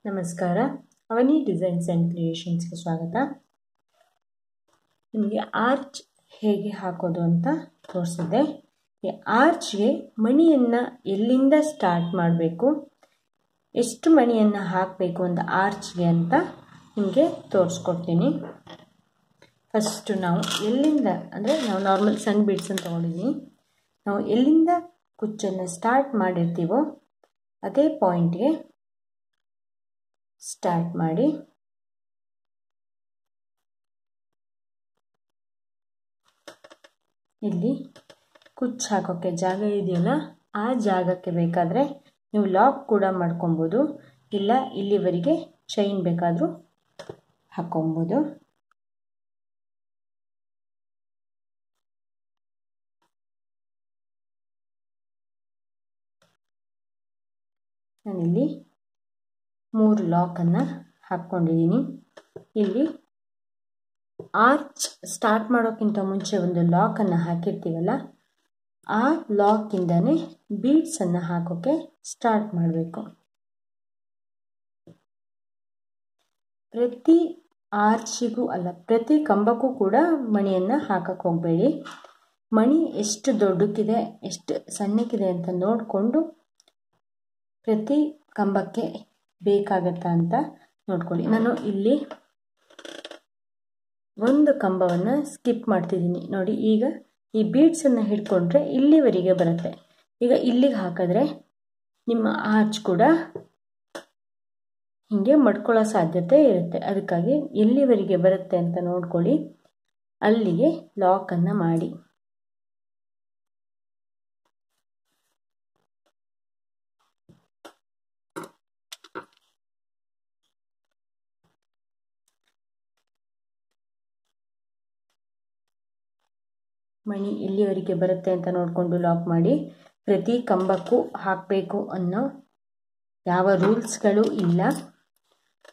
ನಮಸ್ಕಾರ. ಅವನಿ designs and ಕ್ರಿಯೇಷನ್ಸ್ಗೆ ಸ್ವಾಗತ. ನಿಮಗೆ ಆರ್ಚ್ ಹೇಗೆ ಹಾಕೋದು ಅಂತ ತೋರಿಸಿದ್ದೆ. ಈ ಆರ್ಚ್ಗೆ ಮಣಿಯನ್ನು ಎಲ್ಲಿಂದ ಸ್ಟಾರ್ಟ್ ಮಾಡಬೇಕು, ಎಷ್ಟು ಮಣಿಯನ್ನು ಹಾಕಬೇಕು ಅಂತ ಆರ್ಚ್ಗೆ ಅಂತ ನಿಮಗೆ ತೋರಿಸ್ಕೊಡ್ತೀನಿ. ಫಸ್ಟು ನಾವು ಎಲ್ಲಿಂದ ಅಂದರೆ ನಾವು ನಾರ್ಮಲ್ ಸಣ್ಣ ಬೀಡ್ಸನ್ನು ತೊಗೊಂಡಿದ್ದೀನಿ. ನಾವು ಎಲ್ಲಿಂದ ಕುಚ್ಚನ್ನು ಸ್ಟಾರ್ಟ್ ಮಾಡಿರ್ತೀವೋ ಅದೇ ಪಾಯಿಂಟ್ಗೆ ಸ್ಟಾರ್ಟ್ ಮಾಡಿ ಇಲ್ಲಿ ಕುಚ್ಚು ಹಾಕೋಕ್ಕೆ ಜಾಗ ಇದೆಯಲ್ಲ, ಆ ಜಾಗಕ್ಕೆ ಬೇಕಾದರೆ ನೀವು ಲಾಕ್ ಕೂಡ ಮಾಡ್ಕೊಬೋದು, ಇಲ್ಲ ಇಲ್ಲಿವರೆಗೆ ಚೈನ್ ಬೇಕಾದರೂ ಹಾಕ್ಕೊಬೋದು. ನಾನಿಲ್ಲಿ 3 ಲಾಕನ್ನು ಹಾಕ್ಕೊಂಡಿದ್ದೀನಿ. ಇಲ್ಲಿ ಆರ್ಚ್ ಸ್ಟಾರ್ಟ್ ಮಾಡೋಕ್ಕಿಂತ ಮುಂಚೆ ಒಂದು ಲಾಕನ್ನು ಹಾಕಿರ್ತೀವಲ್ಲ, ಆ ಲಾಕಿಂದನೇ ಬೀಡ್ಸನ್ನು ಹಾಕೋಕ್ಕೆ ಸ್ಟಾರ್ಟ್ ಮಾಡಬೇಕು. ಪ್ರತಿ ಆರ್ಚಿಗೂ ಅಲ್ಲ, ಪ್ರತಿ ಕಂಬಕ್ಕೂ ಕೂಡ ಮಣಿಯನ್ನು ಹಾಕಕ್ಕೆ ಹೋಗಬೇಡಿ. ಮಣಿ ಎಷ್ಟು ದೊಡ್ಡಕ್ಕಿದೆ ಎಷ್ಟು ಸಣ್ಣಕ್ಕಿದೆ ಅಂತ ನೋಡಿಕೊಂಡು ಪ್ರತಿ ಕಂಬಕ್ಕೆ ಬೇಕಾಗತ್ತಾ ಅಂತ ನೋಡ್ಕೊಳ್ಳಿ. ನಾನು ಇಲ್ಲಿ ಒಂದು ಕಂಬವನ್ನು ಸ್ಕಿಪ್ ಮಾಡ್ತಿದ್ದೀನಿ ನೋಡಿ. ಈಗ ಈ ಬೀಡ್ಸನ್ನು ಹಿಡ್ಕೊಂಡ್ರೆ ಇಲ್ಲಿವರೆಗೆ ಬರುತ್ತೆ. ಈಗ ಇಲ್ಲಿಗೆ ಹಾಕಿದ್ರೆ ನಿಮ್ಮ ಆರ್ಚ್ ಕೂಡ ಹೀಗೆ ಮಡ್ಕೊಳ್ಳೋ ಸಾಧ್ಯತೆ ಇರುತ್ತೆ. ಅದಕ್ಕಾಗಿ ಎಲ್ಲಿವರೆಗೆ ಬರುತ್ತೆ ಅಂತ ನೋಡ್ಕೊಳ್ಳಿ, ಅಲ್ಲಿಗೆ ಲಾಕನ್ನು ಮಾಡಿ. ಮಣಿ ಎಲ್ಲಿವರೆಗೆ ಬರುತ್ತೆ ಅಂತ ನೋಡಿಕೊಂಡು ಲಾಕ್ ಮಾಡಿ. ಪ್ರತಿ ಕಂಬಕ್ಕೂ ಹಾಕಬೇಕು ಅನ್ನೋ ಯಾವ ರೂಲ್ಸ್ಗಳು ಇಲ್ಲ.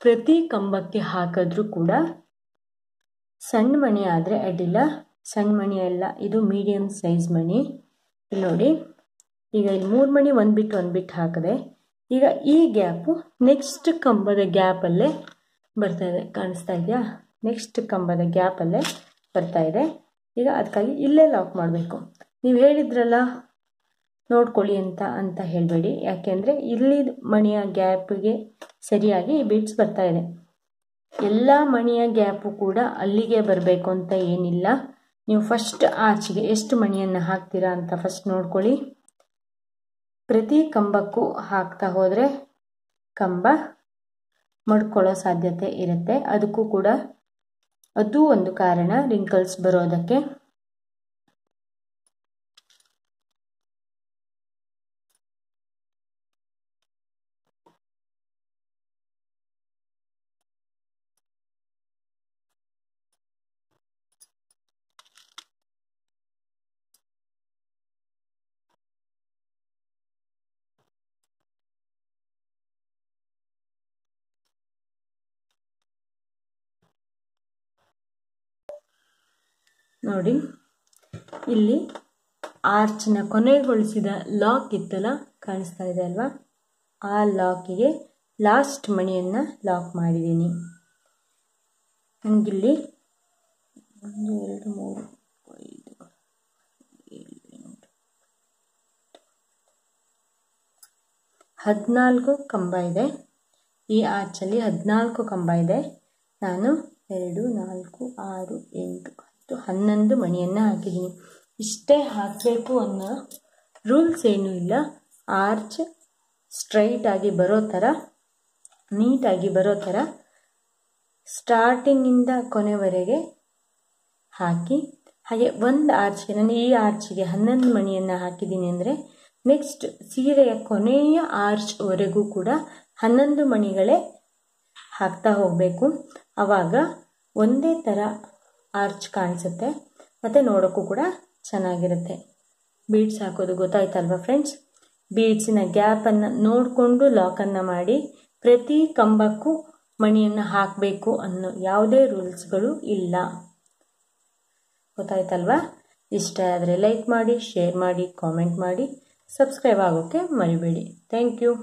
ಪ್ರತಿ ಕಂಬಕ್ಕೆ ಹಾಕಿದ್ರೂ ಕೂಡ ಸಣ್ಣ ಮಣಿ ಆದರೆ ಅಡ್ಡಿಲ್ಲ, ಸಣ್ಣ ಮಣಿ ಅಲ್ಲ, ಇದು ಮೀಡಿಯಮ್ ಸೈಜ್ ಮಣಿ. ಇಲ್ಲಿ ನೋಡಿ, ಈಗ ಇಲ್ಲಿ 3 ಮಣಿ ಒಂದು ಬಿಟ್ಟು ಹಾಕಿದೆ. ಈಗ ಈ ಗ್ಯಾಪು ನೆಕ್ಸ್ಟ್ ಕಂಬದ ಗ್ಯಾಪಲ್ಲೇ ಬರ್ತಾ ಇದೆ, ಕಾಣಿಸ್ತಾ ಇದೆಯಾ? ನೆಕ್ಸ್ಟ್ ಕಂಬದ ಗ್ಯಾಪಲ್ಲೇ ಬರ್ತಾ ಇದೆ. ಈಗ ಅದಕ್ಕಾಗಿ ಇಲ್ಲೇ ಲಾಕ್ ಮಾಡಬೇಕು. ನೀವು ಹೇಳಿದ್ರಲ್ಲ ನೋಡ್ಕೊಳ್ಳಿ ಅಂತ ಹೇಳಬೇಡಿ, ಯಾಕೆಂದರೆ ಇಲ್ಲಿ ಮಣಿಯ ಗ್ಯಾಪಿಗೆ ಸರಿಯಾಗಿ ಈ ಬೀಡ್ಸ್ ಬರ್ತಾ ಇದೆ. ಎಲ್ಲ ಮಣಿಯ ಗ್ಯಾಪು ಕೂಡ ಅಲ್ಲಿಗೆ ಬರಬೇಕು ಅಂತ ಏನಿಲ್ಲ. ನೀವು ಫಸ್ಟ್ ಆರ್ಚ್ಗೆ ಎಷ್ಟು ಮಣಿಯನ್ನು ಹಾಕ್ತೀರಾ ಅಂತ ಫಸ್ಟ್ ನೋಡ್ಕೊಳ್ಳಿ. ಪ್ರತಿ ಕಂಬಕ್ಕೂ ಹಾಕ್ತಾ ಹೋದರೆ ಕಂಬ ಮಡ್ಕೊಳ್ಳೋ ಸಾಧ್ಯತೆ ಇರುತ್ತೆ. ಅದಕ್ಕೂ ಕೂಡ ಅದು ಒಂದು ಕಾರಣ ರಿಂಕಲ್ಸ್ ಬರೋದಕ್ಕೆ. ನೋಡಿ, ಇಲ್ಲಿ ಆರ್ಚ್ನ ಕೊನೆಗೊಳಿಸಿದ ಲಾಕ್ ಇತ್ತಲ್ಲ, ಕಾಣಿಸ್ತಾ ಇದೆ ಅಲ್ವಾ? ಆ ಲಾಕಿಗೆ ಲಾಸ್ಟ್ ಮಣಿಯನ್ನು ಲಾಕ್ ಮಾಡಿದ್ದೀನಿ. ನನಗಿಲ್ಲಿ 1 2 3 5 7 8 14 ಕಂಬ ಇದೆ. ಈ ಆರ್ಚಲ್ಲಿ 14 ಕಂಬ ಇದೆ. ನಾನು 2 4 6 8 11 ಮಣಿಯನ್ನು ಹಾಕಿದ್ದೀನಿ. ಇಷ್ಟೇ ಹಾಕಬೇಕು ಅನ್ನೋ ರೂಲ್ಸ್ ಏನೂ ಇಲ್ಲ. ಆರ್ಚ್ ಸ್ಟ್ರೈಟಾಗಿ ಬರೋ ಥರ, ನೀಟಾಗಿ ಬರೋ ಥರ ಸ್ಟಾರ್ಟಿಂಗಿಂದ ಕೊನೆವರೆಗೆ ಹಾಕಿ. ಹಾಗೆ ಒಂದು ಆರ್ಚ್ಗೆ, ನಾನು ಈ ಆರ್ಚ್ಗೆ 11 ಮಣಿಯನ್ನು ಹಾಕಿದ್ದೀನಿ ಅಂದರೆ ನೆಕ್ಸ್ಟ್ ಸೀರೆಯ ಕೊನೆಯ ಆರ್ಚ್ವರೆಗೂ ಕೂಡ 11 ಮಣಿಗಳೇ ಹಾಕ್ತಾ ಹೋಗಬೇಕು. ಆವಾಗ ಒಂದೇ ಥರ ಆರ್ಚ್ ಕಾಣಿಸುತ್ತೆ ಮತ್ತು ನೋಡೋಕ್ಕೂ ಕೂಡ ಚೆನ್ನಾಗಿರುತ್ತೆ. ಬೀಡ್ಸ್ ಹಾಕೋದು ಗೊತ್ತಾಯ್ತಲ್ವ ಫ್ರೆಂಡ್ಸ್? ಬೀಡ್ಸಿನ ಗ್ಯಾಪನ್ನು ನೋಡಿಕೊಂಡು ಲಾಕನ್ನು ಮಾಡಿ. ಪ್ರತಿ ಕಂಬಕ್ಕೂ ಮಣಿಯನ್ನು ಹಾಕಬೇಕು ಅನ್ನೋ ಯಾವುದೇ ರೂಲ್ಸ್ಗಳು ಇಲ್ಲ. ಗೊತ್ತಾಯ್ತಲ್ವ? ಇಷ್ಟ ಆದರೆ ಲೈಕ್ ಮಾಡಿ, ಶೇರ್ ಮಾಡಿ, ಕಾಮೆಂಟ್ ಮಾಡಿ, ಸಬ್ಸ್ಕ್ರೈಬ್ ಆಗೋಕ್ಕೆ ಮರಿಬೇಡಿ. Thank you.